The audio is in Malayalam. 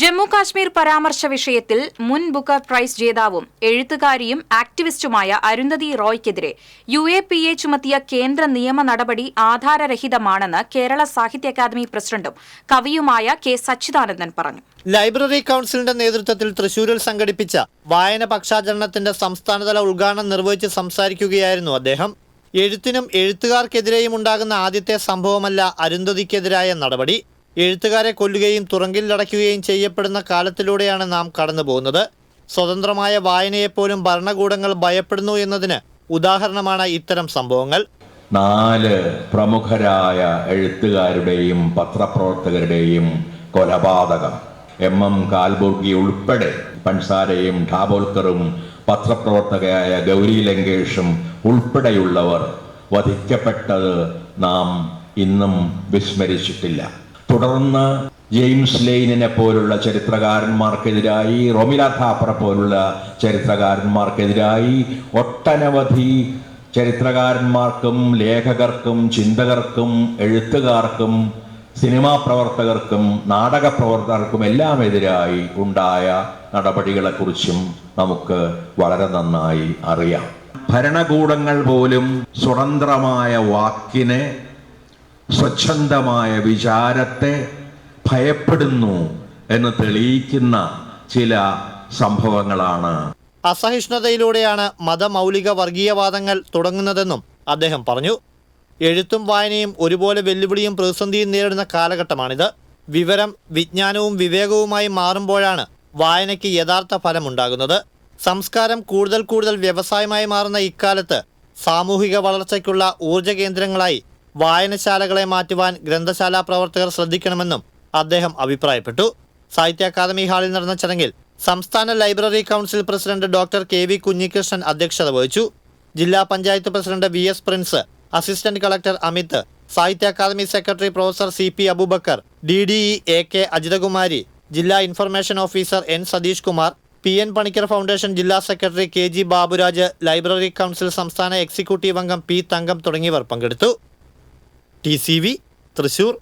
ജമ്മു കാശ്മീർ പരാമർശ വിഷയത്തിൽ മുൻ ബുക്കർ പ്രൈസ് ജേതാവും എഴുത്തുകാരിയും ആക്ടിവിസ്റ്റുമായ അരുന്ധതി റോയ്ക്കെതിരെ UAPA ചുമത്തിയ കേന്ദ്ര നിയമ നടപടി ആധാരരഹിതമാണെന്ന് കേരള സാഹിത്യ അക്കാദമി പ്രസിഡന്റും കവിയുമായ കെ സച്ചിദാനന്ദൻ പറഞ്ഞു. ലൈബ്രറി കൗൺസിലിന്റെ നേതൃത്വത്തിൽ തൃശൂരിൽ സംഘടിപ്പിച്ച വായന പക്ഷാചരണത്തിന്റെ സംസ്ഥാനതല ഉദ്ഘാടനം നിർവഹിച്ച് സംസാരിക്കുകയായിരുന്നു അദ്ദേഹം. എഴുത്തിനും എഴുത്തുകാർക്കെതിരെയും ഉണ്ടാകുന്ന ആദ്യത്തെ സംഭവമല്ല അരുന്ധതിക്കെതിരായ നടപടി. എഴുത്തുകാരെ കൊല്ലുകയും തുറങ്കിലടയ്ക്കുകയും ചെയ്യപ്പെടുന്ന കാലത്തിലൂടെയാണ് നാം കടന്നുപോകുന്നത്. സ്വതന്ത്രമായ വായനയെപ്പോലും ഭരണകൂടങ്ങൾ ഭയപ്പെടുന്നു എന്നതിന് ഉദാഹരണമാണ് ഇത്തരം സംഭവങ്ങൾ. 4 പ്രമുഖരായ എഴുത്തുകാരുടെയും പത്രപ്രവർത്തകരുടെയും കൊലപാതകം, MM കാൽബുർഗി ഉൾപ്പെടെ പൻസാരയും ധാബോൽക്കറും പത്രപ്രവർത്തകയായ ഗൗരി ലങ്കേഷും ഉൾപ്പെടെയുള്ളവർ വധിക്കപ്പെട്ടത് നാം ഇന്നും വിസ്മരിച്ചിട്ടില്ല. തുടർന്ന് ജെയിംസ് ലെയ്നിനെ പോലുള്ള ചരിത്രകാരന്മാർക്കെതിരായി, റോമില താപ്പറെ പോലുള്ള ചരിത്രകാരന്മാർക്കെതിരായി ഒട്ടനവധി ചരിത്രകാരന്മാർക്കും ലേഖകർക്കും ചിന്തകർക്കും എഴുത്തുകാർക്കും സിനിമാ പ്രവർത്തകർക്കും നാടക പ്രവർത്തകർക്കും എല്ലാം എതിരായി ഉണ്ടായ നടപടികളെക്കുറിച്ചും നമുക്ക് വളരെ നന്നായി അറിയാം. ഭരണകൂടങ്ങൾ പോലും സ്വതന്ത്രമായ വാക്കിനെ, സ്വച്ഛന്തമായ വിചാരത്തെ ഭയപ്പെടുന്നു എന്ന് തെളിയിക്കുന്ന ചില സംഭവങ്ങളാണ്. അസഹിഷ്ണുതയിലൂടെയാണ് മതമൗലിക വർഗീയവാദങ്ങൾ തുടങ്ങുന്നതെന്നും അദ്ദേഹം പറഞ്ഞു. എഴുത്തും വായനയും ഒരുപോലെ വെല്ലുവിളിയും പ്രതിസന്ധിയും നേരിടുന്ന കാലഘട്ടമാണിത്. വിവരം, വിജ്ഞാനവും വിവേകവുമായി മാറുമ്പോഴാണ് വായനയ്ക്ക് യഥാർത്ഥ ഫലമുണ്ടാകുന്നത്. സംസ്കാരം കൂടുതൽ വ്യവസായമായി മാറുന്ന ഇക്കാലത്ത് സാമൂഹിക വളർച്ചയ്ക്കുള്ള ഊർജ്ജ കേന്ദ്രങ്ങളായി വായനശാലകളെ മാറ്റുവാൻ ഗ്രന്ഥശാല പ്രവർത്തകർ ശ്രദ്ധിക്കണമെന്നും അദ്ദേഹം അഭിപ്രായപ്പെട്ടു. സാഹിത്യ അക്കാദമി ഹാളിൽ നടന്ന ചടങ്ങിൽ സംസ്ഥാന library council president doctor KV Kunhikrishnan അധ്യക്ഷത വഹിച്ചു. ജില്ലാ panchayat president VS Prince, assistant collector Amit, Sahitya Akademi secretary professor CP Aboobacker, DDE AK Ajithakumari, ജില്ലാ information officer N Satheesh Kumar, PN Panicker foundation ജില്ലാ secretary KG Baburaj, library council സംസ്ഥാന എക്സിക്യൂട്ടീവ് അംഗം P തങ്കം തുടങ്ങിയവർ പങ്കെടുത്തു. TCV തൃശൂർ.